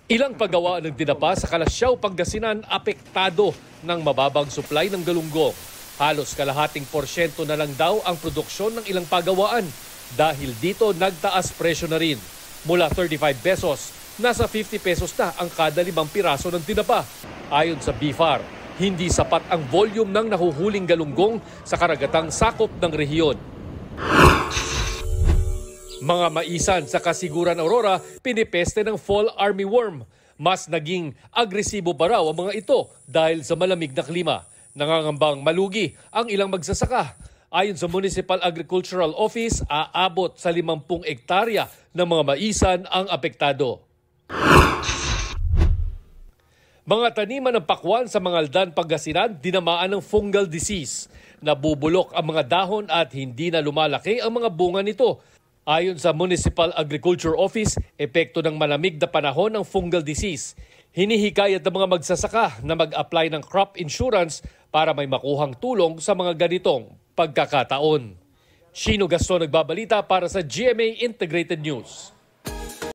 Ilang paggawa ng tinapa sa Kalasyaw, Pangasinan apektado ng mababang supply ng galunggong. Halos kalahating porsyento na lang daw ang produksyon ng ilang pagawaan. Dahil dito nagtaas presyo na rin. Mula 35 pesos, nasa 50 pesos na ang kada 5 piraso ng tinapa. Ayon sa BIFAR, hindi sapat ang volume ng nahuhuling galunggong sa karagatang sakop ng rehiyon. Mga maisan sa Kasiguran, Aurora, pinipeste ng fall armyworm. Mas naging agresibo pa raw ang mga ito dahil sa malamig na klima. Nangangambang malugi ang ilang magsasaka. Ayon sa Municipal Agricultural Office, aabot sa 50 hektarya ng mga maisan ang apektado. Mga taniman ng pakwan sa Mangaldan, Pangasinan, dinamaan ng fungal disease. Nabubulok ang mga dahon at hindi na lumalaki ang mga bunga nito. Ayon sa Municipal Agriculture Office, epekto ng malamig na panahon ng fungal disease. Hinihikayat ng mga magsasaka na mag-apply ng crop insurance para may makuhang tulong sa mga ganitong pagkakataon. Shino Gaston nagbabalita para sa GMA Integrated News.